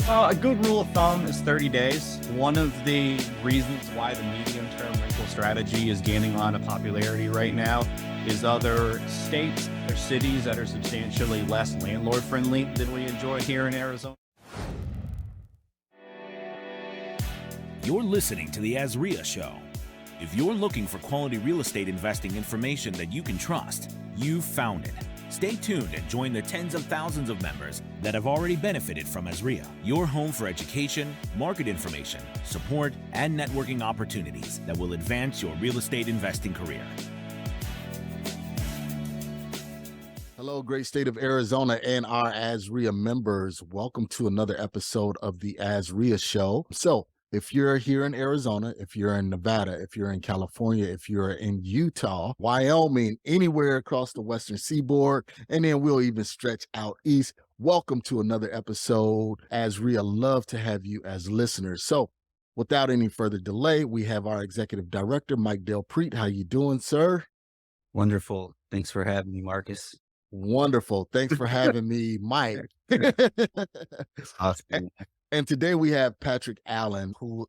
A good rule of thumb is 30 days. One of the reasons why the medium-term rental strategy is gaining a lot of popularity right now is other states or cities that are substantially less landlord-friendly than we enjoy here in Arizona. You're listening to the AZREIA Show. If you're looking for quality real estate investing information that you can trust, you've found it. Stay tuned and join the tens of thousands of members that have already benefited from AZREIA, your home for education, market information, support, and networking opportunities that will advance your real estate investing career. Hello, great state of Arizona and our AZREIA members. Welcome to another episode of the AZREIA Show. So, if you're here in Arizona, if you're in Nevada, if you're in California, if you're in Utah, Wyoming, anywhere across the Western Seaboard, and then we'll even stretch out east, welcome to another episode. AZREIA, love to have you as listeners. So, without any further delay, we have our Executive Director, Mike Delpreet. How you doing, sir? Wonderful. Thanks for having me, Marcus. Wonderful. Thanks for having me, Mike. Awesome. And today we have Patrick Allen, who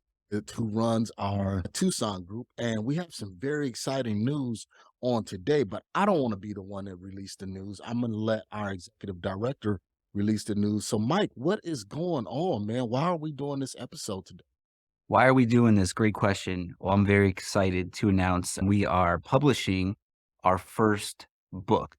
runs our Tucson group, and we have some very exciting news on today, but I don't want to be the one that released the news. I'm going to let our executive director release the news. So, Mike, what is going on, man? Why are we doing this episode today? Why are we doing this? Great question. Well, I'm very excited to announce we are publishing our first book.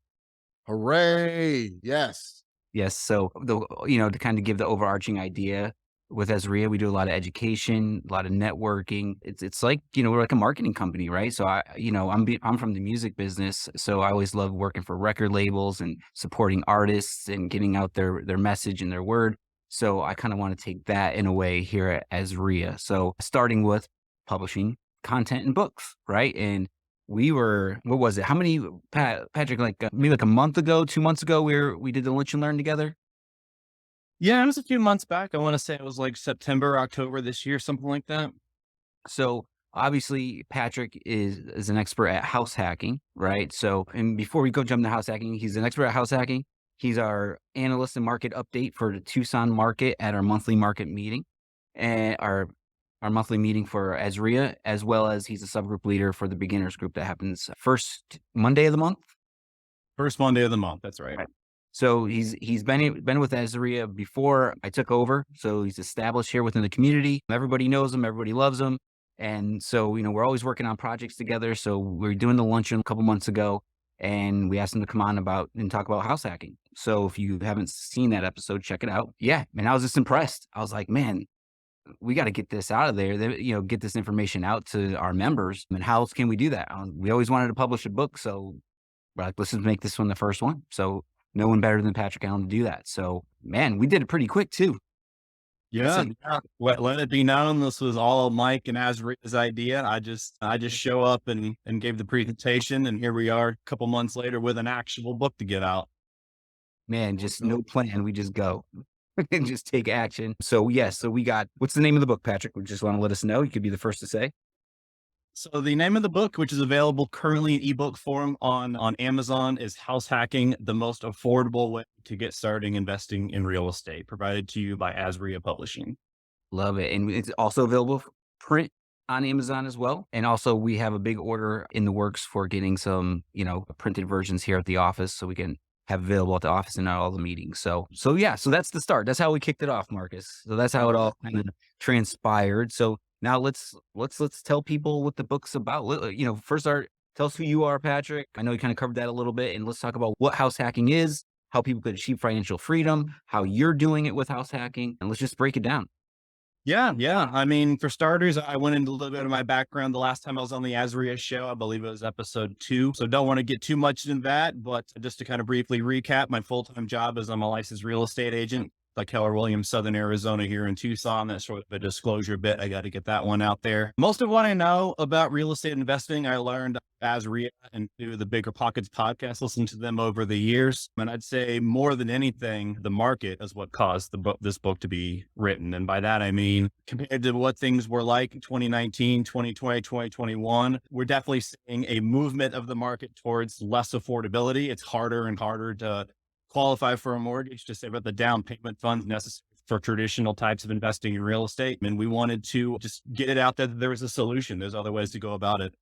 Hooray. Yes. Yes. So, to kind of give the overarching idea with AZREIA, we do a lot of education, a lot of networking. It's like, we're like a marketing company, right? So I'm from the music business. So I always love working for record labels and supporting artists and getting out their message and their word. So I kind of want to take that in a way here at AZREIA. So starting with publishing content and books, right? And we were, what was it? How many, Patrick, maybe like a month ago, 2 months ago, we did the Lunch and Learn together? Yeah, it was a few months back. I want to say it was like September, October this year, something like that. So obviously Patrick is an expert at house hacking, right? So, and before we go jump into house hacking, he's an expert at house hacking. He's our analyst and market update for the Tucson market at our monthly market meeting and our monthly meeting for AZREIA, as well as he's a subgroup leader for the Beginners group that happens first Monday of the month. First Monday of the month. That's right. So he's been with AZREIA before I took over. So he's established here within the community. Everybody knows him. Everybody loves him. And so, we're always working on projects together. So we're doing the luncheon a couple months ago, and we asked him to come on and talk about house hacking. So if you haven't seen that episode, check it out. Yeah. And I was just impressed. I was like, man, we got to get this out of there, get this information out to our members. And how else can we do that? We always wanted to publish a book. So we're like, let's just make this one the first one. So no one better than Patrick Allen to do that. So, man, we did it pretty quick too. Yeah. Let it be known this was all Mike and AZREIA's idea. I just show up and gave the presentation, and here we are a couple months later with an actual book to get out. Man, just no plan. We just go and just take action. So yes, so we got, what's the name of the book, Patrick? We just want to let us know. You could be the first to say. So the name of the book, which is available currently in ebook form on Amazon, is House Hacking, the Most Affordable Way to Get Started Investing in Real Estate, provided to you by AZREIA Publishing. Love it. And it's also available for print on Amazon as well. And also we have a big order in the works for getting some, printed versions here at the office so we can have available at the office and at all the meetings. So that's the start. That's how we kicked it off, Marcus. So that's how it all kind of transpired. So now let's tell people what the book's about. First tell us who you are, Patrick. I know you kind of covered that a little bit, and let's talk about what house hacking is, how people could achieve financial freedom, how you're doing it with house hacking, and let's just break it down. Yeah. I mean, for starters, I went into a little bit of my background the last time I was on the AZREIA show. I believe it was episode 2. So don't want to get too much into that, but just to kind of briefly recap, my full-time job is I'm a licensed real estate agent, like Keller Williams, Southern Arizona here in Tucson. That's sort of a disclosure bit. I got to get that one out there. Most of what I know about real estate investing, I learned AZREIA and through the Bigger Pockets podcast, listening to them over the years. And I'd say more than anything, the market is what caused this book to be written. And by that, I mean, compared to what things were like in 2019, 2020, 2021, we're definitely seeing a movement of the market towards less affordability. It's harder and harder to qualify for a mortgage, to save up the down payment funds necessary for traditional types of investing in real estate. And we wanted to just get it out there that there was a solution. There's other ways to go about it.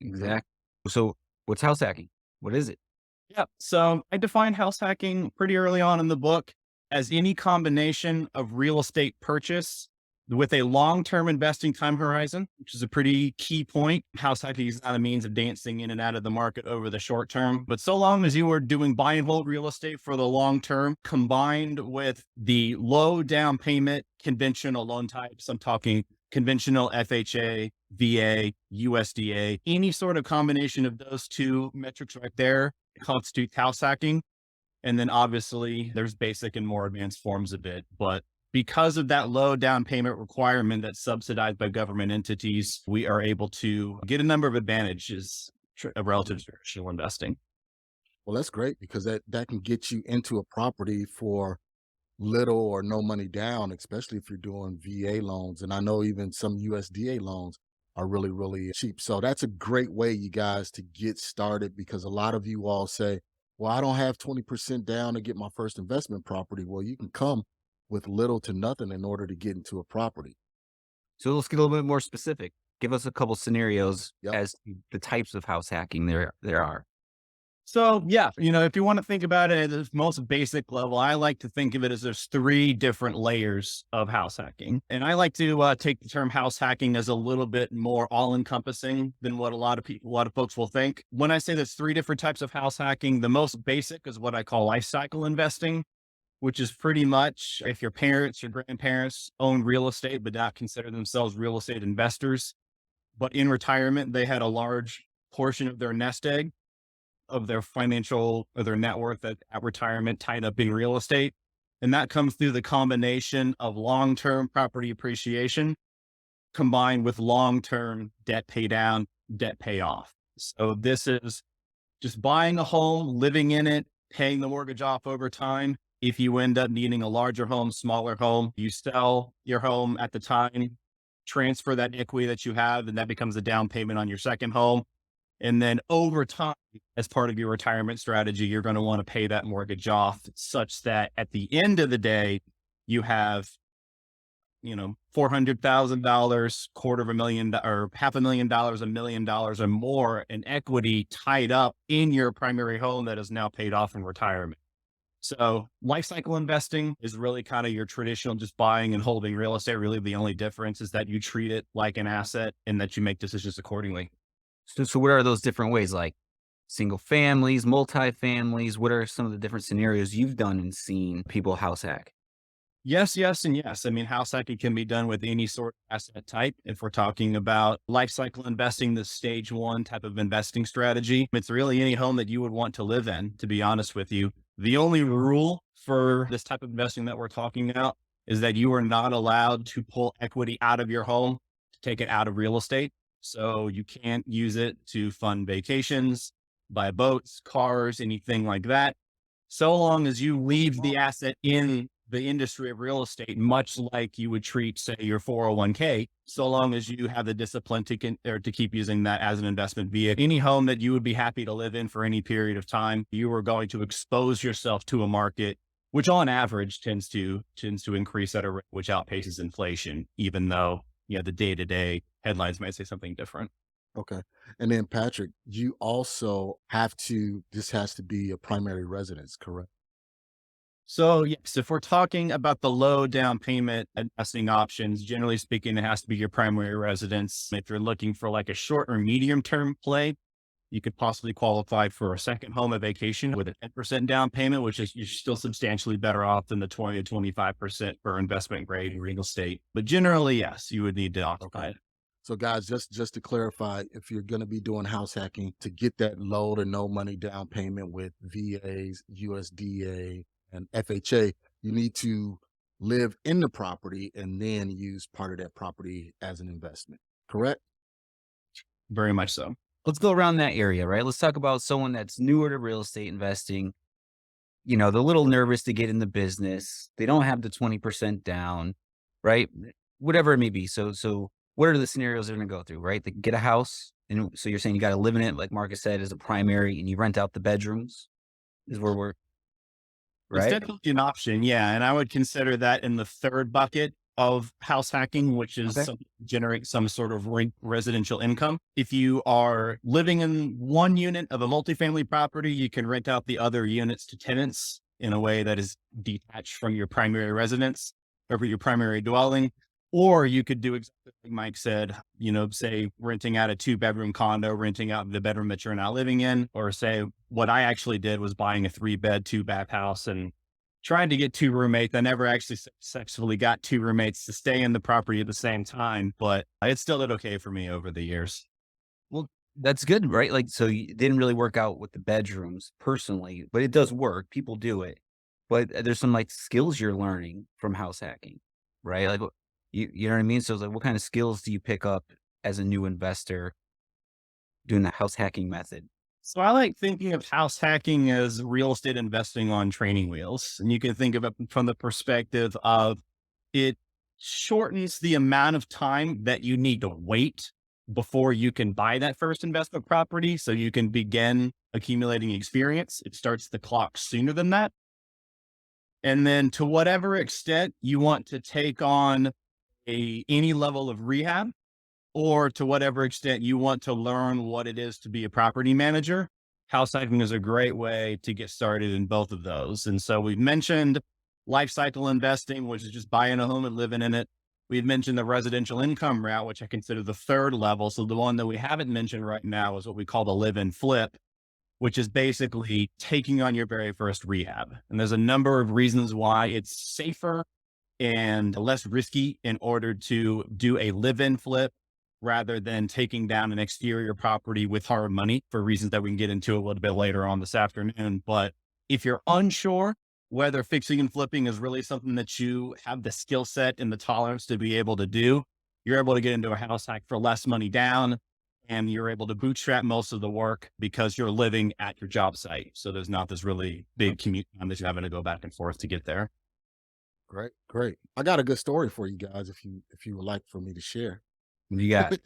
Exactly. So what's house hacking? What is it? Yeah. So I define house hacking pretty early on in the book as any combination of real estate purchase with a long-term investing time horizon, which is a pretty key point. House hacking is not a means of dancing in and out of the market over the short term, but so long as you are doing buy and hold real estate for the long term, combined with the low down payment conventional loan types, I'm talking conventional FHA, VA, USDA, any sort of combination of those two metrics right there constitutes house hacking. And then obviously there's basic and more advanced forms of it. But because of that low down payment requirement that's subsidized by government entities, we are able to get a number of advantages relative to traditional investing. Well, that's great because that can get you into a property for little or no money down, especially if you're doing VA loans. And I know even some USDA loans are really, really cheap. So that's a great way, you guys, to get started, because a lot of you all say, well, I don't have 20% down to get my first investment property. Well, you can come with little to nothing in order to get into a property. So let's get a little bit more specific. Give us a couple scenarios Yep. as to the types of house hacking there are. So yeah, if you want to think about it at the most basic level, I like to think of it as there's 3 different layers of house hacking. And I like to take the term house hacking as a little bit more all encompassing than what a lot of folks will think. When I say there's 3 different types of house hacking, the most basic is what I call life cycle investing, which is pretty much if your parents, your grandparents own real estate, but not consider themselves real estate investors, but in retirement, they had a large portion of their nest egg of their financial or their net worth at retirement tied up in real estate. And that comes through the combination of long-term property appreciation combined with long-term debt pay down, debt payoff. So this is just buying a home, living in it, paying the mortgage off over time. If you end up needing a larger home, smaller home, you sell your home at the time, transfer that equity that you have, and that becomes a down payment on your second home. And then over time, as part of your retirement strategy, you're going to want to pay that mortgage off such that at the end of the day, you have, $400,000, $250,000, or $500,000, $1 million or more in equity tied up in your primary home that is now paid off in retirement. So life cycle investing is really kind of your traditional just buying and holding real estate. Really, the only difference is that you treat it like an asset and that you make decisions accordingly. So what are those different ways, like single families, multifamilies? What are some of the different scenarios you've done and seen people house hack? Yes, yes, and yes. I mean, house hacking can be done with any sort of asset type. If we're talking about life cycle investing, the stage 1 type of investing strategy, it's really any home that you would want to live in, to be honest with you. The only rule for this type of investing that we're talking about is that you are not allowed to pull equity out of your home to take it out of real estate. So you can't use it to fund vacations, buy boats, cars, anything like that. So long as you leave the asset in the industry of real estate, much like you would treat, say, your 401k, so long as you have the discipline to keep using that as an investment vehicle. Any home that you would be happy to live in for any period of time, you are going to expose yourself to a market, which on average tends to increase at a rate which outpaces inflation, even though the day-to-day headlines might say something different. Okay. And then Patrick, you also this has to be a primary residence, correct? So yes, if we're talking about the low down payment investing options, generally speaking, it has to be your primary residence. If you're looking for like a short or medium term play, you could possibly qualify for a second home, a vacation with a 10% down payment, which is you're still substantially better off than the 20 to 25% for investment grade real estate. But generally, yes, you would need to occupy it. So guys, just to clarify, if you're going to be doing house hacking, to get that low to no money down payment with VAs, USDA, and FHA, you need to live in the property and then use part of that property as an investment, correct? Very much so. Let's go around that area, right? Let's talk about someone that's newer to real estate investing. They're a little nervous to get in the business. They don't have the 20% down, right? Whatever it may be. So what are the scenarios they're going to go through, right? They get a house. And so you're saying you got to live in it, like Marcus said, as a primary, and you rent out the bedrooms is where we're. It's right? definitely an option. Yeah. And I would consider that in the third bucket of house hacking, which is Okay. something to generate some sort of residential income. If you are living in one unit of a multifamily property, you can rent out the other units to tenants in a way that is detached from your primary residence or your primary dwelling. Or you could do exactly like Mike said, say renting out a 2-bedroom condo, renting out the bedroom that you're now living in, or say what I actually did was buying a 3-bed, 2-bath house and trying to get 2 roommates. I never actually successfully got 2 roommates to stay in the property at the same time, but it still did okay for me over the years. Well, that's good, right? Like, so it didn't really work out with the bedrooms personally, but it does work. People do it. But there's some like skills you're learning from house hacking, right? Like, you know what I mean? So it's like, what kind of skills do you pick up as a new investor doing the house hacking method? So I like thinking of house hacking as real estate investing on training wheels. And you can think of it from the perspective of it shortens the amount of time that you need to wait before you can buy that first investment property. So you can begin accumulating experience. It starts the clock sooner than that. And then to whatever extent you want to take on any level of rehab, or to whatever extent you want to learn what it is to be a property manager, house hacking is a great way to get started in both of those. And so we've mentioned life cycle investing, which is just buying a home and living in it. We've mentioned the residential income route, which I consider the third level. So the one that we haven't mentioned right now is what we call the live and flip, which is basically taking on your very first rehab. And there's a number of reasons why it's safer and less risky in order to do a live-in flip rather than taking down an exterior property with hard money for reasons that we can get into a little bit later on this afternoon. But if you're unsure whether fixing and flipping is really something that you have the skill set and the tolerance to be able to do, you're able to get into a house hack for less money down, and you're able to bootstrap most of the work because you're living at your job site. So there's not this really big commute time that you're having to go back and forth to get there. Great, great. I got a good story for you guys if you would like for me to share. What do you got?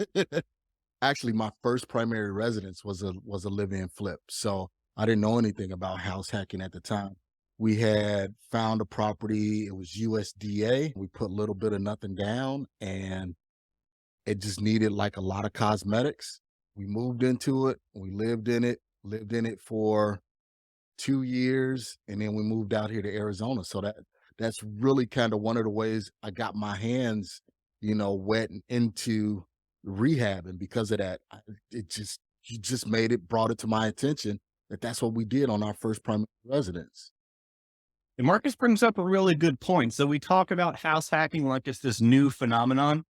Actually, my first primary residence was a live-in flip. So I didn't know anything about house hacking at the time. We had found a property, it was USDA. We put a little bit of nothing down and it just needed like a lot of cosmetics. We moved into it, we lived in it for 2 years, and then we moved out here to Arizona. So that's really kind of one of the ways I got my hands, wet and into rehab. And because of that, you just brought it to my attention that that's what we did on our first primary residence. And Marcus brings up a really good point. So we talk about house hacking like it's this new phenomenon.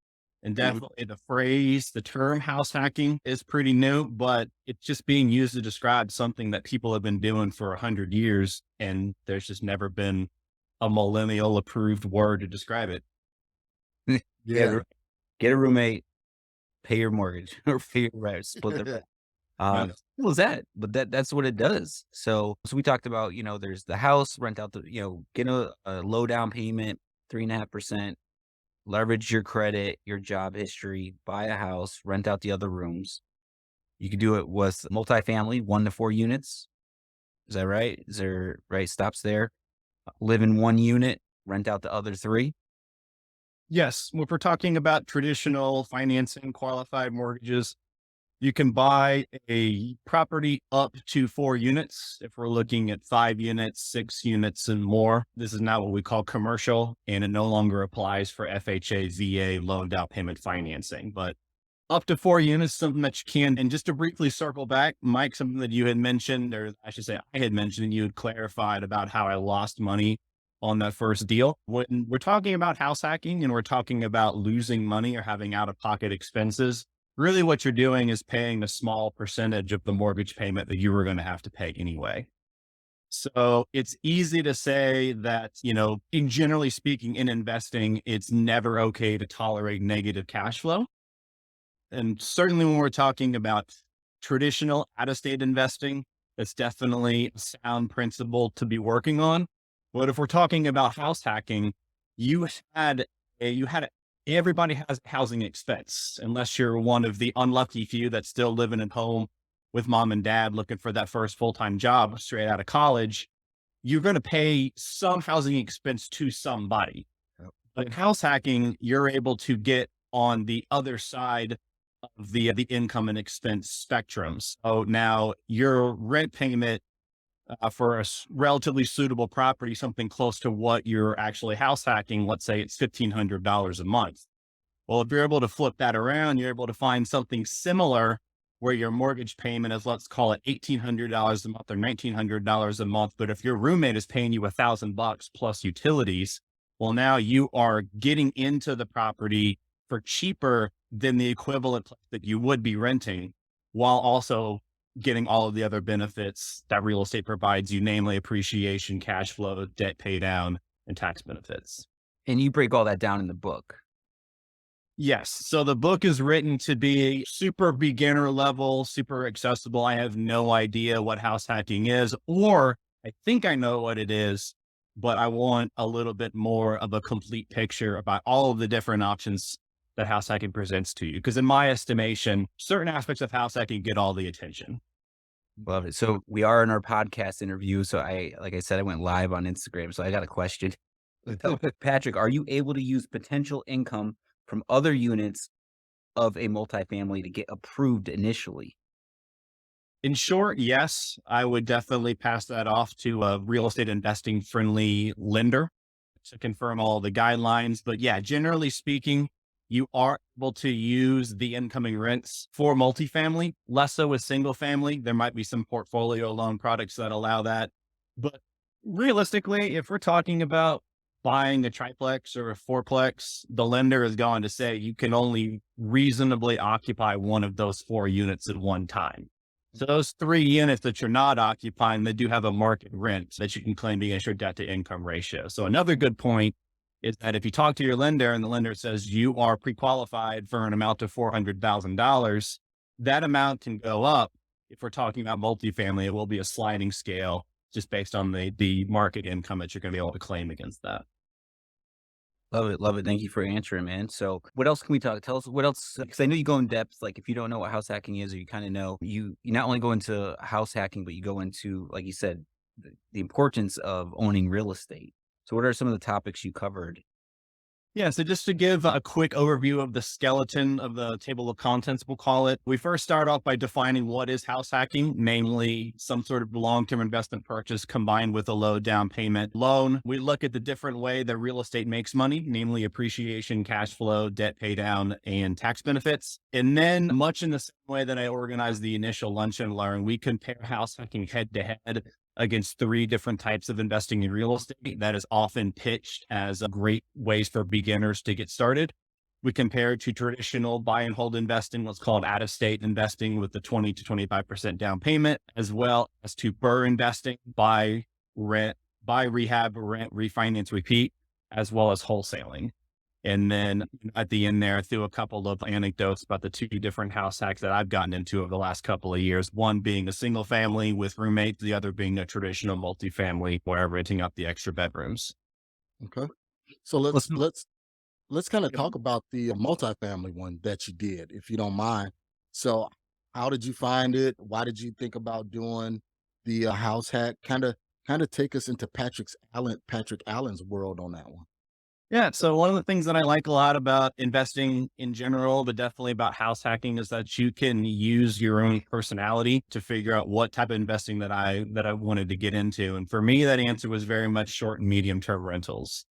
And definitely the term house hacking is pretty new, but it's just being used to describe something that people have been doing for 100 years. And there's just never been a millennial approved word to describe it. Yeah. Get a roommate, pay your mortgage or pay your rent, split the rent. Right. Simple as that, but that's what it does. So we talked about, there's the house, rent out get a low down payment, 3.5%, leverage your credit, your job history, buy a house, rent out the other rooms. You could do it with multifamily, 1 to 4 units. Is that right? Is there right stops there? Live in 1 unit, rent out the other 3. Yes. If we're talking about traditional financing, qualified mortgages, you can buy a property up to 4 units. If we're looking at 5 units, 6 units and more, this is not what we call commercial, and it no longer applies for FHA, VA, loan down payment financing. But up to 4 units, something that you can. And just to briefly circle back, Mike, something that you had mentioned, or I should say I had mentioned, and you had clarified about how I lost money on that first deal. When we're talking about house hacking and we're talking about losing money or having out-of-pocket expenses, really what you're doing is paying a small percentage of the mortgage payment that you were going to have to pay anyway. So it's easy to say that, in generally speaking, in investing, it's never okay to tolerate negative cash flow. And certainly when we're talking about traditional out-of-state investing, that's definitely a sound principle to be working on. But if we're talking about house hacking, everybody has housing expense, unless you're one of the unlucky few that's still living at home with mom and dad looking for that first full-time job straight out of college. you're going to pay some housing expense to somebody. Yep. But in house hacking, you're able to get on the other side of the income and expense spectrum. So now your rent payment for a relatively suitable property, something close to what you're actually house hacking, let's say it's $1,500 a month. Well, if you're able to flip that around, you're able to find something similar where your mortgage payment is, let's call it $1,800 a month or $1,900 a month. But if your roommate is paying you $1,000 plus utilities, well, now you are getting into the property for cheaper than the equivalent place that you would be renting, while also getting all of the other benefits that real estate provides you, namely appreciation, cash flow, debt pay down, and tax benefits. And you break all that down in the book. Yes. So the book is written to be super beginner level, super accessible. I have no idea what house hacking is, or I think I know what it is, but I want a little bit more of a complete picture about all of the different options that house hacking presents to you. Because in my estimation, certain aspects of house hacking get all the attention. Love it. So we are in our podcast interview. So like I said, I went live on Instagram. So I got a question. Patrick, are you able to use potential income from other units of a multifamily to get approved initially? In short, yes, I would definitely pass that off to a real estate investing friendly lender to confirm all the guidelines. But yeah, generally speaking, you are able to use the incoming rents for multifamily, less so with single family. There might be some portfolio loan products that allow that. But realistically, if we're talking about buying a triplex or a fourplex, the lender is going to say you can only reasonably occupy one of those 4 units at one time. So those 3 units that you're not occupying, they do have a market rent that you can claim against your debt to income ratio. So another good point is that if you talk to your lender and the lender says you are pre-qualified for an amount of $400,000, that amount can go up. If we're talking about multifamily, it will be a sliding scale just based on the market income that you're going to be able to claim against that. Love it. Love it. Thank you for answering, man. So what else can we talk? Tell us what else, because I know you go in depth. Like if you don't know what house hacking is, or you kind of know, you not only go into house hacking, but you go into, like you said, the importance of owning real estate. So what are some of the topics you covered? Yeah, so just to give a quick overview of the skeleton of the table of contents, we'll call it. We first start off by defining what is house hacking, namely some sort of long-term investment purchase combined with a low down payment loan. We look at the different way that real estate makes money, namely appreciation, cash flow, debt pay down, and tax benefits. And then much in the same way that I organized the initial lunch and learn, we compare house hacking head to head against 3 different types of investing in real estate that is often pitched as great ways for beginners to get started. We compare to traditional buy and hold investing, what's called out-of-state investing with the 20 to 25% down payment, as well as to BRRRR investing, buy, rehab, rent, refinance, repeat, as well as wholesaling. And then at the end there, I threw a couple of anecdotes about the 2 different house hacks that I've gotten into over the last couple of years. One being a single family with roommates, the other being a traditional multifamily where I'm renting out the extra bedrooms. Okay. So let's kind of talk about the multifamily one that you did, if you don't mind. So how did you find it? Why did you think about doing the house hack? Kind of take us into Patrick Allen's world on that one. Yeah. So one of the things that I like a lot about investing in general, but definitely about house hacking, is that you can use your own personality to figure out what type of investing that I wanted to get into. And for me, that answer was very much short and medium term rentals.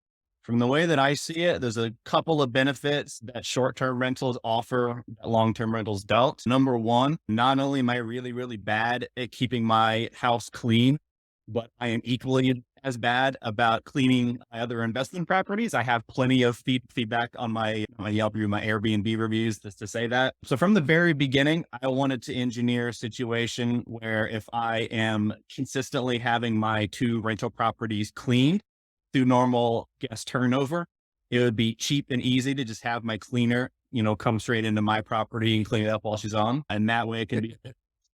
From the way that I see it, there's a couple of benefits that short-term rentals offer that long-term rentals don't. Number one, not only am I really, really bad at keeping my house clean, but I am equally as bad about cleaning my other investment properties. I have plenty of feedback on my Yelp review, my Airbnb reviews, just to say that. So from the very beginning, I wanted to engineer a situation where if I am consistently having my 2 rental properties cleaned through normal guest turnover, it would be cheap and easy to just have my cleaner, come straight into my property and clean it up while she's on. And that way it can be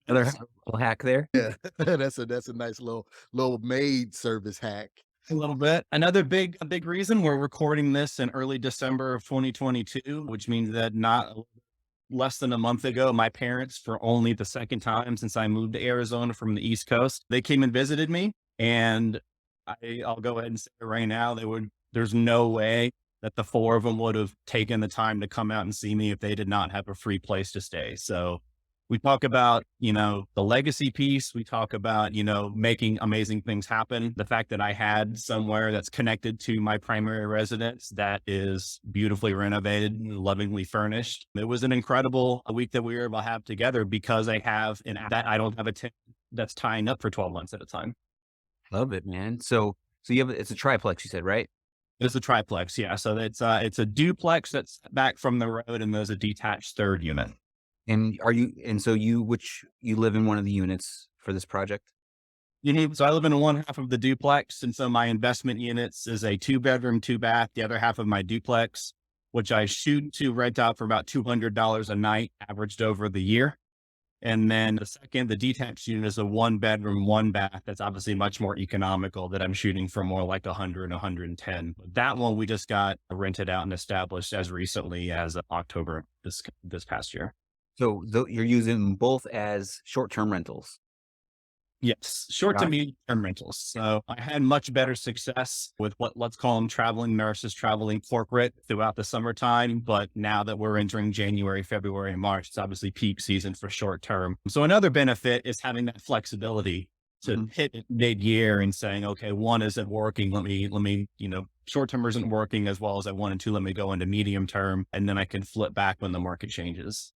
Another little hack there. Yeah, that's a nice little maid service hack. a little bit. Another big reason we're recording this in early December of 2022, which means that not less than a month ago, my parents, for only the second time since I moved to Arizona from the East Coast, they came and visited me. And I'll go ahead and say it right now. There's no way that the four of them would have taken the time to come out and see me if they did not have a free place to stay. So we talk about, the legacy piece. We talk about, making amazing things happen. The fact that I had somewhere that's connected to my primary residence that is beautifully renovated and lovingly furnished. It was an incredible week that we were able to have together because I don't have a tenant that's tying up for 12 months at a time. Love it, man. So it's a triplex, you said, right? It's a triplex. Yeah. So it's a duplex that's back from the road, and there's a detached third unit. And so you live in one of the units for this project? So I live in one half of the duplex. And so my investment units is a 2-bedroom, 2-bath, the other half of my duplex, which I shoot to rent out for about $200 a night, averaged over the year. And then the detached unit is a 1-bedroom, 1-bath. That's obviously much more economical, that I'm shooting for more like 100 and 110. That one we just got rented out and established as recently as October this past year. So you're using them both as short-term rentals? Yes, short to medium-term rentals. So I had much better success with let's call them traveling nurses, traveling corporate throughout the summertime. But now that we're entering January, February, and March, it's obviously peak season for short term. So another benefit is having that flexibility to hit it mid-year and saying, okay, one isn't working. Let me, short term isn't working as well as I wanted to. Let me go into medium term, and then I can flip back when the market changes.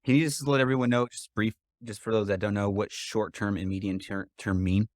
Can you just let everyone know, just for those that don't know, what short-term and medium-term mean?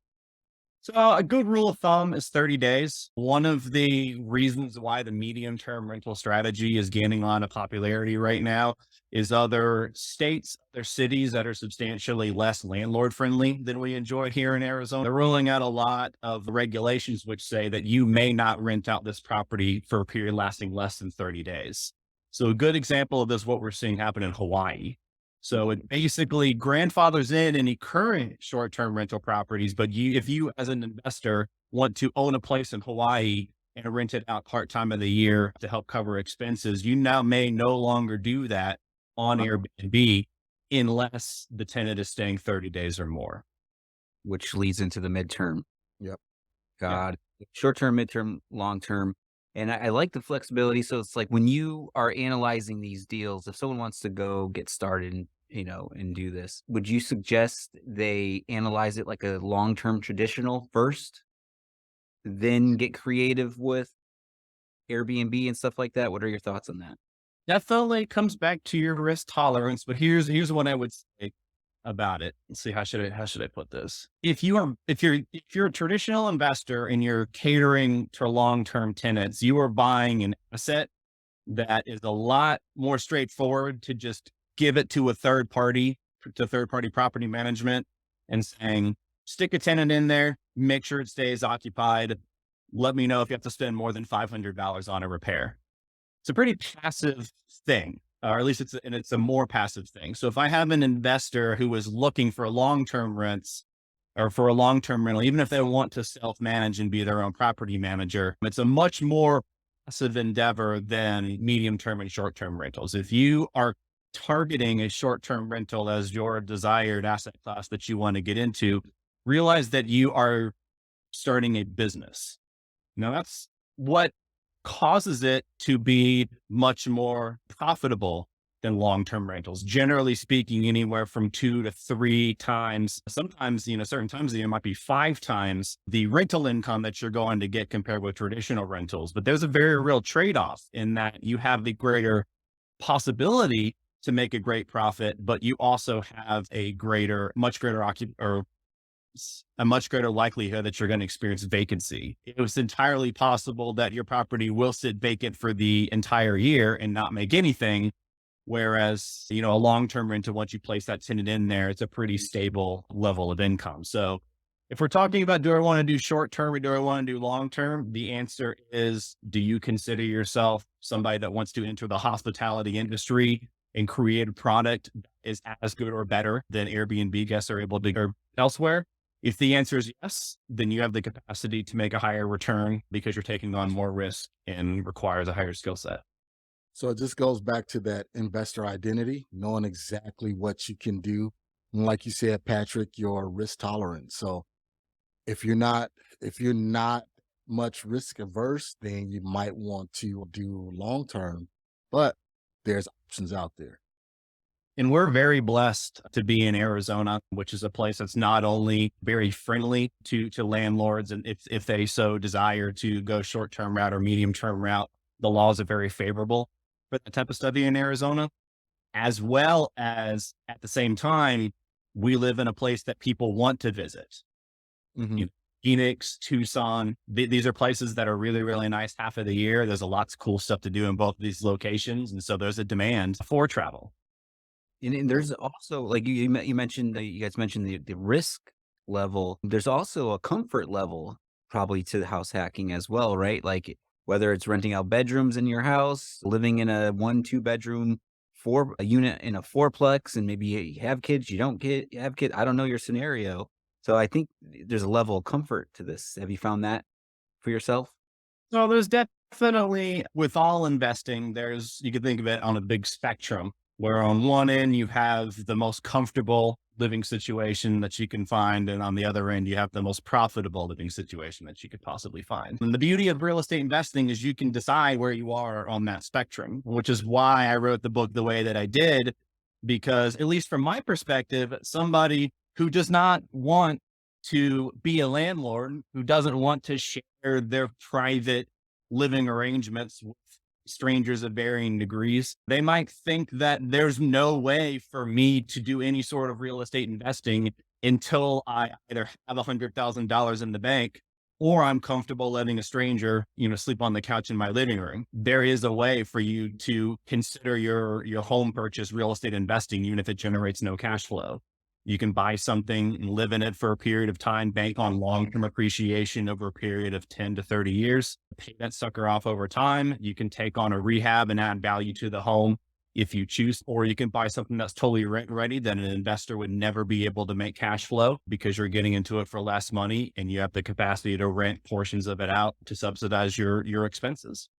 So a good rule of thumb is 30 days. One of the reasons why the medium-term rental strategy is gaining a lot of popularity right now is other states, other cities that are substantially less landlord-friendly than we enjoy here in Arizona. They're rolling out a lot of regulations which say that you may not rent out this property for a period lasting less than 30 days. So a good example of this is what we're seeing happen in Hawaii. So it basically grandfathers in any current short-term rental properties, but if you as an investor want to own a place in Hawaii and rent it out part-time of the year to help cover expenses, you now may no longer do that on Airbnb unless the tenant is staying 30 days or more. Which leads into the midterm. Yep. God, short-term, midterm, long-term. And I like the flexibility. So it's like when you are analyzing these deals, if someone wants to go get started and, and do this, would you suggest they analyze it like a long-term traditional first, then get creative with Airbnb and stuff like that? What are your thoughts on that? Definitely comes back to your risk tolerance, but here's what I would say about it. Let's see, how should I put this? If you're a traditional investor and you're catering to long-term tenants, you are buying an asset that is a lot more straightforward to just give it to third party property management and saying, stick a tenant in there, make sure it stays occupied. Let me know if you have to spend more than $500 on a repair. It's a pretty passive thing. Or at least it's a more passive thing. So if I have an investor who is looking for long-term rents or for a long-term rental, even if they want to self-manage and be their own property manager, it's a much more passive endeavor than medium-term and short-term rentals. If you are targeting a short-term rental as your desired asset class that you want to get into, realize that you are starting a business. Now that's what causes it to be much more profitable than long-term rentals. Generally speaking, anywhere from 2 to 3 times, sometimes, certain times it might be 5 times the rental income that you're going to get compared with traditional rentals. But there's a very real trade-off in that you have the greater possibility to make a great profit, but you also have a much greater likelihood that you're going to experience vacancy. It's entirely possible that your property will sit vacant for the entire year and not make anything. Whereas, a long-term rental, once you place that tenant in there, it's a pretty stable level of income. So if we're talking about, do I want to do short-term or do I want to do long-term? The answer is, do you consider yourself somebody that wants to enter the hospitality industry and create a product that is as good or better than Airbnb guests are able to go elsewhere? If the answer is yes, then you have the capacity to make a higher return because you're taking on more risk and requires a higher skill set. So it just goes back to that investor identity, knowing exactly what you can do. And like you said, Patrick, your risk tolerance. So if you're not much risk averse, then you might want to do long term, but there's options out there. And we're very blessed to be in Arizona, which is a place that's not only very friendly to landlords, and if they so desire to go short-term route or medium-term route, the laws are very favorable for that type of study in Arizona, as well as at the same time, we live in a place that people want to visit. Mhm. Phoenix, Tucson, these are places that are really, really nice half of the year. There's a lots of cool stuff to do in both of these locations. And so there's a demand for travel. And there's also like you mentioned you guys mentioned the risk level. There's also a comfort level probably to the house hacking as well, right? Like whether it's renting out bedrooms in your house, living in a 1-2 bedroom a unit in a fourplex, and maybe you have kids, you have kids. I don't know your scenario. So I think there's a level of comfort to this. Have you found that for yourself? So there's definitely, with all investing, you can think of it on a big spectrum where on one end you have the most comfortable living situation that you can find. And on the other end, you have the most profitable living situation that you could possibly find. And the beauty of real estate investing is you can decide where you are on that spectrum, which is why I wrote the book the way that I did, because at least from my perspective, somebody who does not want to be a landlord, who doesn't want to share their private living arrangements with strangers of varying degrees, they might think that there's no way for me to do any sort of real estate investing until I either have $100,000 in the bank or I'm comfortable letting a stranger, sleep on the couch in my living room. There is a way for you to consider your home purchase real estate investing, even if it generates no cash flow. You can buy something and live in it for a period of time, bank on long-term appreciation over a period of 10 to 30 years, pay that sucker off over time. You can take on a rehab and add value to the home if you choose, or you can buy something that's totally rent ready that an investor would never be able to make cash flow because you're getting into it for less money and you have the capacity to rent portions of it out to subsidize your expenses.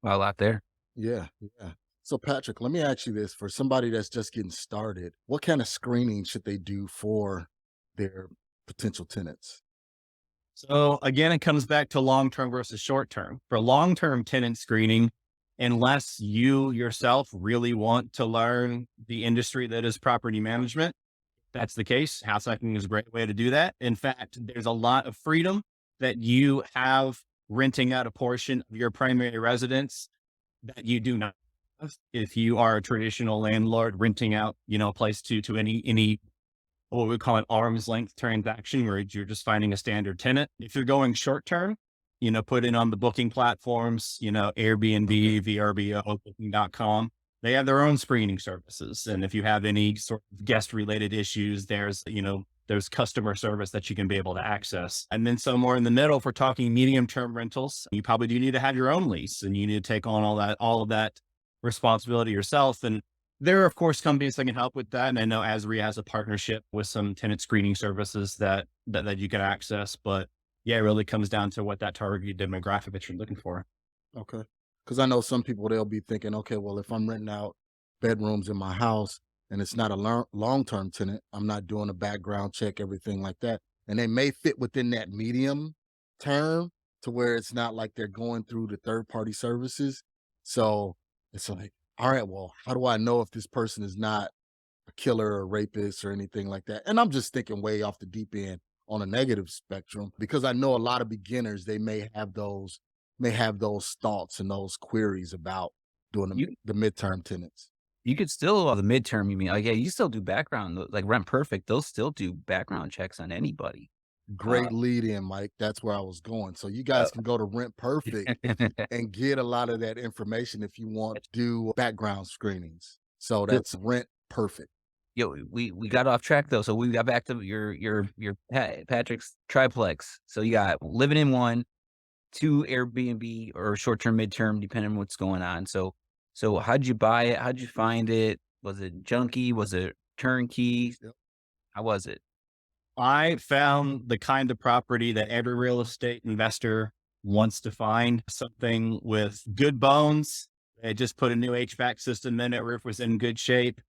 Well, a lot there. Yeah, yeah. So Patrick, let me ask you this. For somebody that's just getting started, what kind of screening should they do for their potential tenants? So again, it comes back to long-term versus short-term. For long-term tenant screening, unless you yourself really want to learn the industry that is property management, that's the case. House hacking is a great way to do that. In fact, there's a lot of freedom that you have renting out a portion of your primary residence that you do not have if you are a traditional landlord renting out, a place to any what we call an arm's length transaction where you're just finding a standard tenant. If you're going short term, put in on the booking platforms, Airbnb, VRBO, booking.com. They have their own screening services. And if you have any sort of guest related issues, there's customer service that you can be able to access. And then somewhere in the middle, if we're talking medium term rentals, you probably do need to have your own lease and you need to take on all of that responsibility yourself. And there are, of course, companies that can help with that. And I know AZREIA has a partnership with some tenant screening services that you can access. But yeah, it really comes down to what that target demographic that you're looking for. Okay. Because I know some people, they'll be thinking, okay, well, if I'm renting out bedrooms in my house and it's not a long-term tenant, I'm not doing a background check, everything like that. And they may fit within that medium term to where it's not like they're going through the third-party services. So it's like, all right, well, how do I know if this person is not a killer or rapist or anything like that? And I'm just thinking way off the deep end on a negative spectrum, because I know a lot of beginners, they may have those thoughts and those queries about doing the midterm tenants. You could still the midterm, you mean? Like, yeah, you still do background, like Rent Perfect. They'll still do background checks on anybody. Great lead in, Mike. That's where I was going. So you guys can go to Rent Perfect and get a lot of that information if you want to do background screenings. So that's Rent Perfect. Yo, we got off track though. So we got back to your Patrick's triplex. So you got living in 1, 2 Airbnb or short-term, midterm, depending on what's going on. So how'd you buy it? How'd you find it? Was it junky? Was it turnkey? Yep. How was it? I found the kind of property that every real estate investor wants to find, something with good bones. They just put a new HVAC system in it. Roof was in good shape,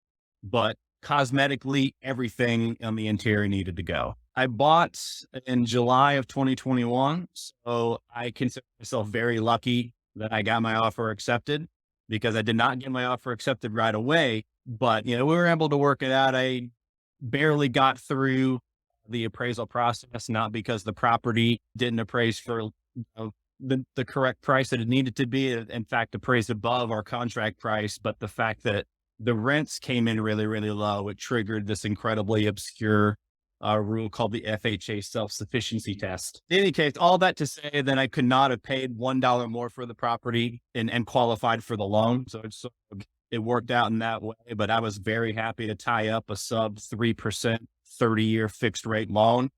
but cosmetically, everything on the interior needed to go. I bought in July of 2021. So I consider myself very lucky that I got my offer accepted, because I did not get my offer accepted right away. But, we were able to work it out. I barely got through the appraisal process, not because the property didn't appraise for the correct price that it needed to be. It, in fact, appraised above our contract price, but the fact that the rents came in really, really low, it triggered this incredibly obscure rule called the FHA self-sufficiency test. In any case, all that to say that I could not have paid $1 more for the property and qualified for the loan. So it worked out in that way, but I was very happy to tie up a sub 3% 30-year fixed rate loan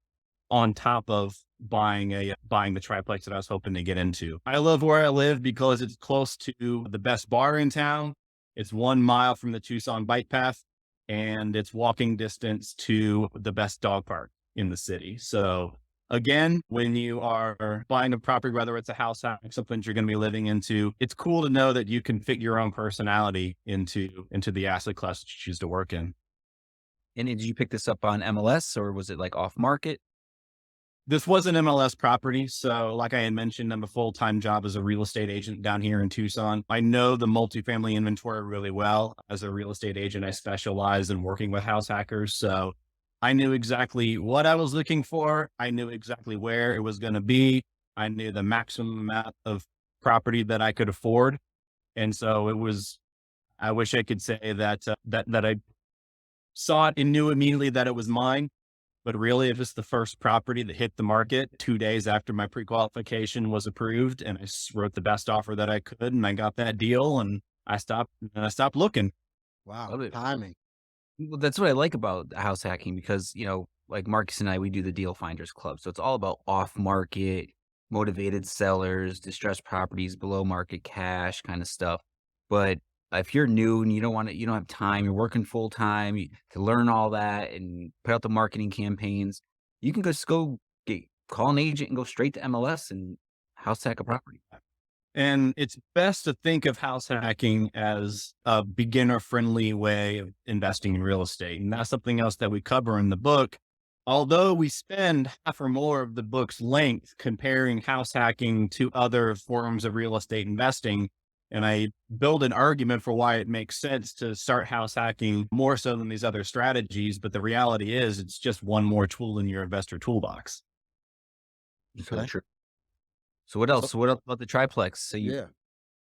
on top of buying the triplex that I was hoping to get into. I love where I live because it's close to the best bar in town. It's 1 mile from the Tucson bike path, and it's walking distance to the best dog park in the city. So again, when you are buying a property, whether it's a house, something that you're going to be living into, it's cool to know that you can fit your own personality into the asset class that you choose to work in. And did you pick this up on MLS, or was it like off market? This was an MLS property. So like I had mentioned, I'm a full-time job as a real estate agent down here in Tucson. I know the multifamily inventory really well. As a real estate agent, I specialize in working with house hackers. So I knew exactly what I was looking for. I knew exactly where it was going to be. I knew the maximum amount of property that I could afford. And so I wish I could say that I saw it and knew immediately that it was mine. But really, it was the first property that hit the market 2 days after my pre-qualification was approved. And I wrote the best offer that I could, and I got that deal, and I stopped looking. Wow. Timing. Well, that's what I like about house hacking, because, like Marcus and I, we do the Deal Finders Club. So it's all about off market, motivated sellers, distressed properties, below market cash kind of stuff. But if you're new and you don't have time, you're working full time to learn all that and put out the marketing campaigns, you can just call an agent and go straight to MLS and house hack a property. And it's best to think of house hacking as a beginner friendly way of investing in real estate. And that's something else that we cover in the book. Although we spend half or more of the book's length comparing house hacking to other forms of real estate investing, and I build an argument for why it makes sense to start house hacking more so than these other strategies. But the reality is it's just one more tool in your investor toolbox. Okay. So what else? So what else about the triplex? So you Yeah.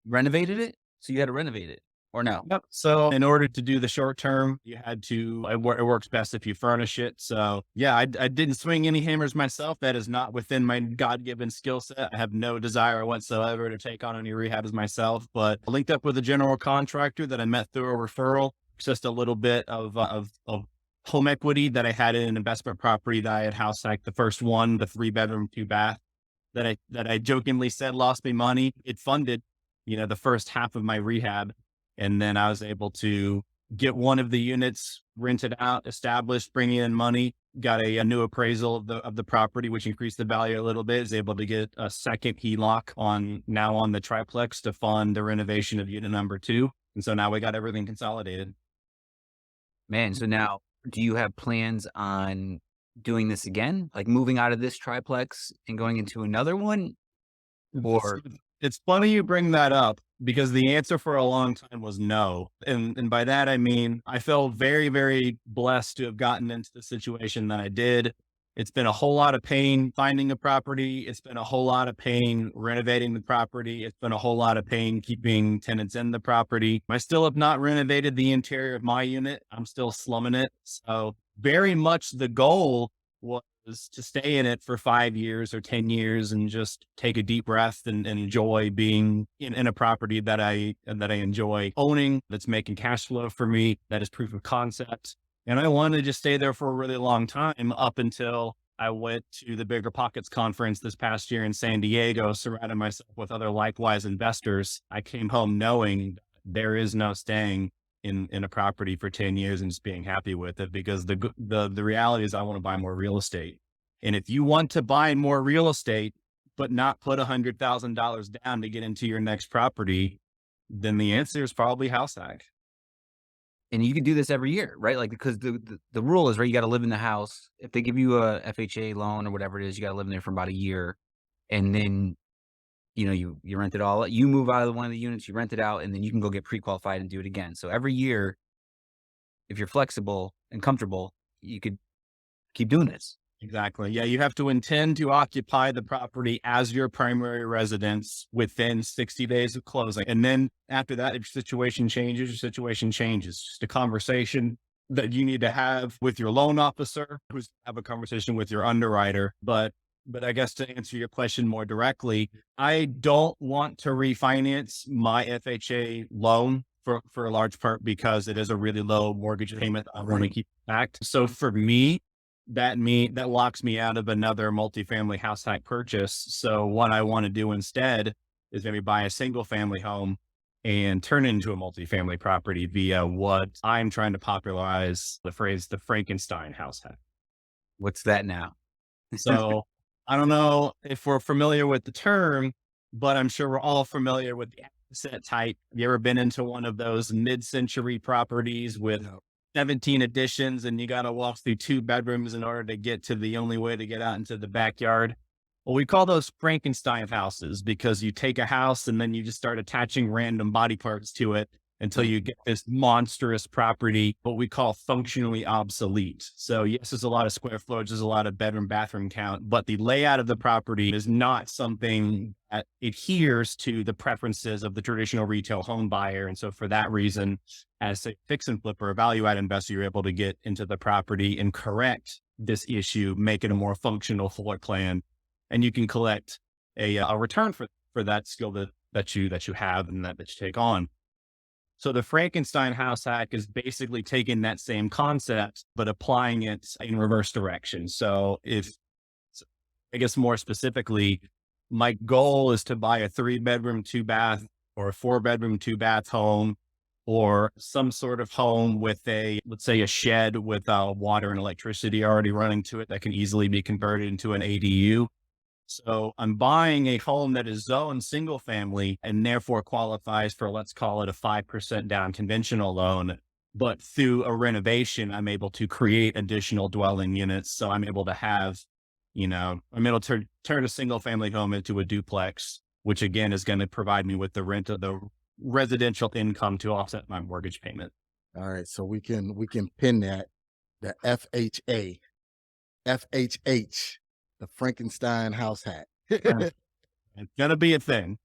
renovated it? So you had to renovate it, or no? Yep. So in order to do the short term, it works best if you furnish it. So yeah, I didn't swing any hammers myself. That is not within my God-given skill set. I have no desire whatsoever to take on any rehabs myself, but I linked up with a general contractor that I met through a referral. Just a little bit of home equity that I had in an investment property that I had house hacked, the first one, the 3-bedroom, 2-bath that I jokingly said lost me money. It funded, the first half of my rehab. And then I was able to get one of the units rented out, established, bringing in money, got a new appraisal of the property, which increased the value a little bit, is able to get a second HELOC on the triplex to fund the renovation of unit number 2. And so now we got everything consolidated. Man, so now do you have plans on doing this again? Like moving out of this triplex and going into another one? Or it's funny you bring that up, because the answer for a long time was no. And by that, I mean, I felt very, very blessed to have gotten into the situation that I did. It's been a whole lot of pain finding a property. It's been a whole lot of pain renovating the property. It's been a whole lot of pain keeping tenants in the property. I still have not renovated the interior of my unit. I'm still slumming it. So very much the goal was to stay in it for 5 years or 10 years and just take a deep breath and enjoy being in a property that I enjoy owning, that's making cash flow for me, that is proof of concept. And I wanted to just stay there for a really long time, up until I went to the Bigger Pockets conference this past year in San Diego, surrounded myself with other likewise investors. I came home knowing there is no staying in a property for 10 years and just being happy with it, because the reality is I want to buy more real estate. And if you want to buy more real estate, but not put $100,000 down to get into your next property, then the answer is probably house hack. And you can do this every year, right? Like, because the rule is, right, you got to live in the house. If they give you a FHA loan or whatever it is, you got to live in there for about a year. And then, you rent it all. You move out of one of the units, you rent it out, and then you can go get pre-qualified and do it again. So every year, if you're flexible and comfortable, you could keep doing this. Exactly. Yeah, you have to intend to occupy the property as your primary residence within 60 days of closing. And then after that, if your situation changes, your situation changes. Just a conversation that you need to have with your loan officer, who's have a conversation with your underwriter. But I guess to answer your question more directly, I don't want to refinance my FHA loan for a large part because it is a really low mortgage payment. I want to keep it back. So for me, that locks me out of another multifamily house type purchase. So what I want to do instead is maybe buy a single family home and turn it into a multifamily property via what I'm trying to popularize, the phrase, the Frankenstein house hack. What's that now? So I don't know if we're familiar with the term, but I'm sure we're all familiar with the asset type. Have you ever been into one of those mid-century properties with 17 additions and you got to walk through 2 bedrooms in order to get to the only way to get out into the backyard? Well, we call those Frankenstein houses because you take a house and then you just start attaching random body parts to it until you get this monstrous property, what we call functionally obsolete. So yes, there's a lot of square footage, there's a lot of bedroom, bathroom count, but the layout of the property is not something that adheres to the preferences of the traditional retail home buyer. And so for that reason, as a fix and flip or a value add investor, you're able to get into the property and correct this issue, make it a more functional floor plan, and you can collect a return for that skill that you have and that you take on. So the Frankenstein house hack is basically taking that same concept, but applying it in reverse direction. So I guess more specifically, my goal is to buy a 3-bedroom, 2-bath or a 4-bedroom, 2-bath home, or some sort of home with let's say a shed with water and electricity already running to it that can easily be converted into an ADU. So I'm buying a home that is zoned single family and therefore qualifies for, let's call it a 5% down conventional loan. But through a renovation, I'm able to create additional dwelling units. So I'm able to have, I'm able to turn a single family home into a duplex, which again is going to provide me with the rent of the residential income to offset my mortgage payment. All right. So we can pin that, the FHH, the Frankenstein house hack. It's going to be a thing.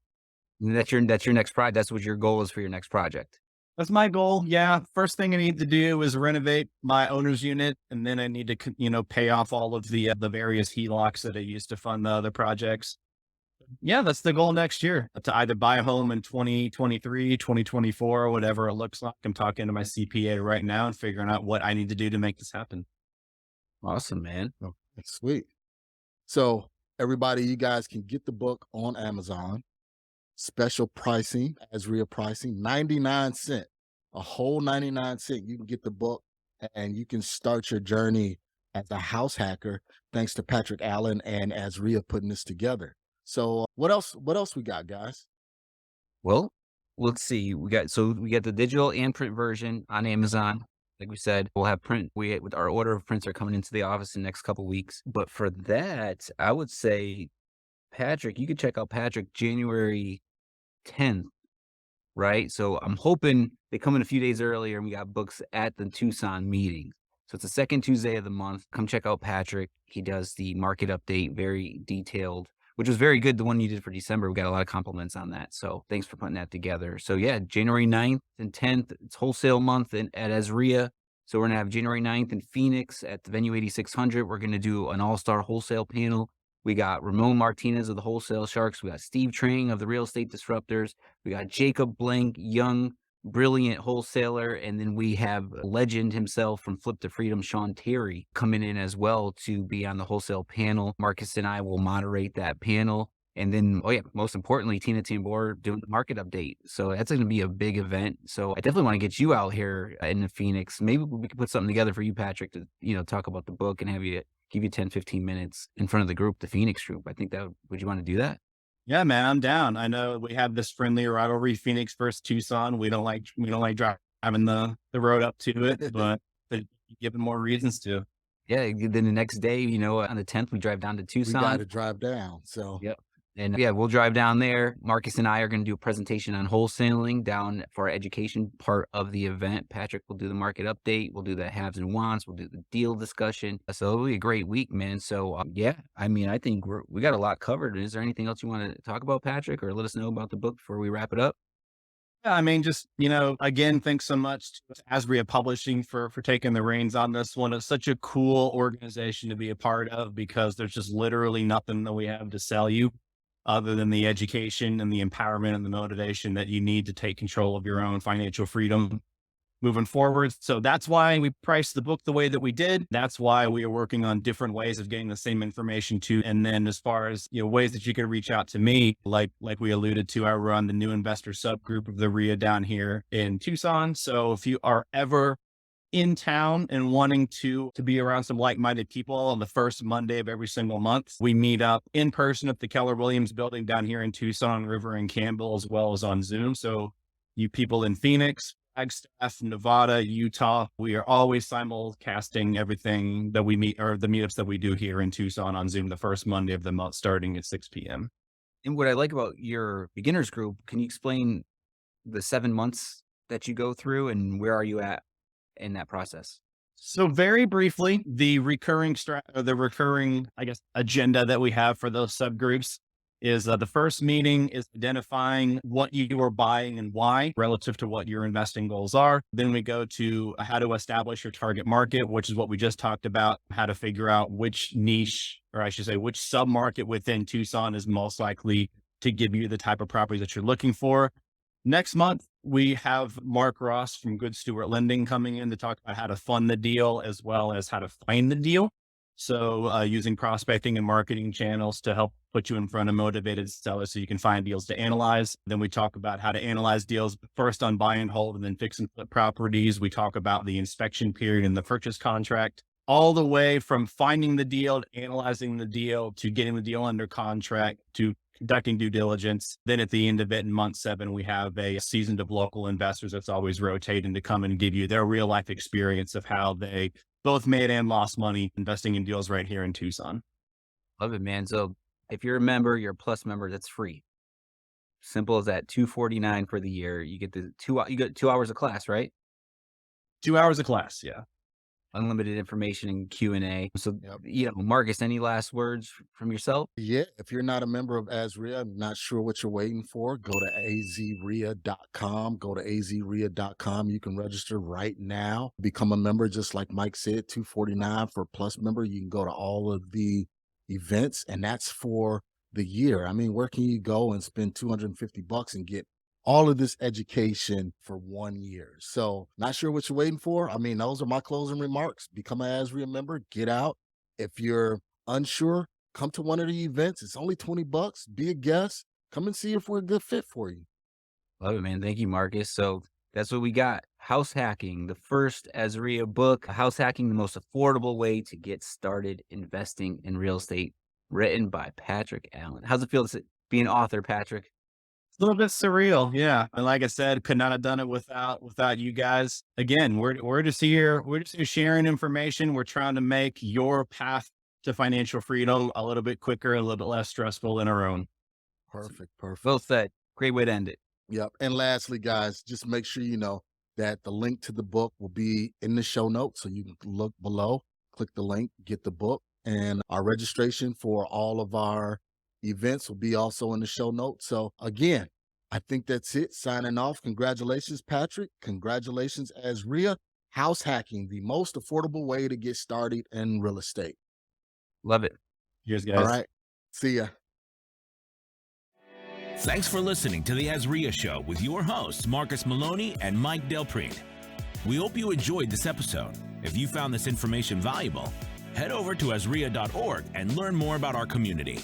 And that's your next project. That's what your goal is for your next project. That's my goal. Yeah. First thing I need to do is renovate my owner's unit. And then I need to, pay off all of the various HELOCs that I used to fund the other projects. Yeah, that's the goal next year, to either buy a home in 2023, 2024, or whatever it looks like. I'm talking to my CPA right now and figuring out what I need to do to make this happen. Awesome, man. Oh, that's sweet. So everybody, you guys can get the book on Amazon. Special pricing, AZREIA pricing, 99 cents, a whole 99 cents. You can get the book and you can start your journey as a house hacker, thanks to Patrick Allen and AZREIA putting this together. So what else we got, guys? Well, let's see. We got the digital and print version on Amazon. Like we said, we'll have print. With our order of prints are coming into the office in the next couple of weeks. But for that, I would say, Patrick, you could check out Patrick January 10th, right? So I'm hoping they come in a few days earlier and we got books at the Tucson meeting. So it's the second Tuesday of the month. Come check out Patrick. He does the market update, very detailed, which was very good. The one you did for December, we got a lot of compliments on that. So thanks for putting that together. So yeah, January 9th and 10th, it's wholesale month at AZREIA. So we're going to have January 9th in Phoenix at the venue 8600. We're going to do an all-star wholesale panel. We got Ramon Martinez of the Wholesale Sharks. We got Steve Trang of the Real Estate Disruptors. We got Jacob Blank, young, brilliant wholesaler. And then we have legend himself from Flip to Freedom, Sean Terry, coming in as well to be on the wholesale panel. Marcus and I will moderate that panel. And then, most importantly, Tina Tambor doing the market update. So that's going to be a big event. So I definitely want to get you out here in the Phoenix. Maybe we could put something together for you, Patrick, to, talk about the book and give you 10, 15 minutes in front of the group, the Phoenix group. I think would you want to do that? Yeah, man, I'm down. I know we have this friendly rivalry, Phoenix versus Tucson. We don't like driving having the road up to it, but given more reasons to. Yeah, then the next day, on the 10th, we drive down to We got Tucson. to drive down. So Yep. And yeah, we'll drive down there. Marcus and I are going to do a presentation on wholesaling down for our education part of the event. Patrick will do the market update. We'll do the haves and wants. We'll do the deal discussion. So it'll be a great week, man. So yeah, I mean, I think we got a lot covered. Is there anything else you want to talk about, Patrick, or let us know about the book before we wrap it up? Yeah, I mean, just, again, thanks so much to AZREIA Publishing for taking the reins on this one. It's such a cool organization to be a part of because there's just literally nothing that we have to sell you other than the education and the empowerment and the motivation that you need to take control of your own financial freedom moving forward. So that's why we priced the book the way that we did. That's why we are working on different ways of getting the same information to. And then as far as, ways that you can reach out to me, like we alluded to, I run the new investor subgroup of the RIA down here in Tucson. So if you are ever in town and wanting to be around some like-minded people on the first Monday of every single month, we meet up in person at the Keller Williams building down here in Tucson, River and Campbell, as well as on Zoom. So you people in Phoenix, Flagstaff, Nevada, Utah, we are always simulcasting everything that we meet or the meetups that we do here in Tucson on Zoom the first Monday of the month starting at 6 p.m. And what I like about your beginners group, can you explain the 7 months that you go through and where are you at in that process? So very briefly, the recurring, I guess, agenda that we have for those subgroups is the first meeting is identifying what you are buying and why relative to what your investing goals are. Then we go to how to establish your target market, which is what we just talked about, how to figure out which niche, or I should say, which submarket within Tucson is most likely to give you the type of properties that you're looking for. Next month, we have Mark Ross from Good Stewart Lending coming in to talk about how to fund the deal as well as how to find the deal. So using prospecting and marketing channels to help put you in front of motivated sellers so you can find deals to analyze. Then we talk about how to analyze deals first on buy and hold and then fix and flip properties. We talk about the inspection period and the purchase contract, all the way from finding the deal, to analyzing the deal, to getting the deal under contract, to conducting due diligence. Then at the end of it in month 7, we have a seasoned of local investors that's always rotating to come and give you their real life experience of how they both made and lost money investing in deals right here in Tucson. Love it, man. So if you're a member, you're a plus member, that's free. Simple as that. $249 for the year. You get you get 2 hours of class, right? 2 hours of class. Yeah. Unlimited information and Q&A. So, Yep. Marcus, any last words from yourself? Yeah, if you're not a member of AZREIA, I'm not sure what you're waiting for, go to AZREIA.com. Go to AZREIA.com. You can register right now. Become a member, just like Mike said, $249 for a plus member. You can go to all of the events, and that's for the year. I mean, where can you go and spend $250 and get all of this education for 1 year? So not sure what you're waiting for. I mean, those are my closing remarks. Become an AZREIA member, get out. If you're unsure, come to one of the events. It's only $20. Be a guest. Come and see if we're a good fit for you. Love it, man. Thank you, Marcus. So that's what we got. House Hacking, the first AZREIA book. House Hacking, the most affordable way to get started investing in real estate, written by Patrick Allen. How's it feel to be an author, Patrick? A little bit surreal. Yeah. And like I said, could not have done it without you guys. Again, we're just here. We're just here sharing information. We're trying to make your path to financial freedom a little bit quicker, a little bit less stressful than our own. Perfect. Well said. Great way to end it. Yep. And lastly, guys, just make sure you know that the link to the book will be in the show notes. So you can look below, click the link, get the book. And our registration for all of our events will be also in the show notes. So again, I think that's it. Signing off. Congratulations, Patrick. Congratulations, AZREIA. House Hacking, the most affordable way to get started in real estate. Love it. Cheers, guys. All right. See ya. Thanks for listening to the AZREIA Show with your hosts, Marcus Maloney and Mike Delprete. We hope you enjoyed this episode. If you found this information valuable, head over to AZREIA.org and learn more about our community.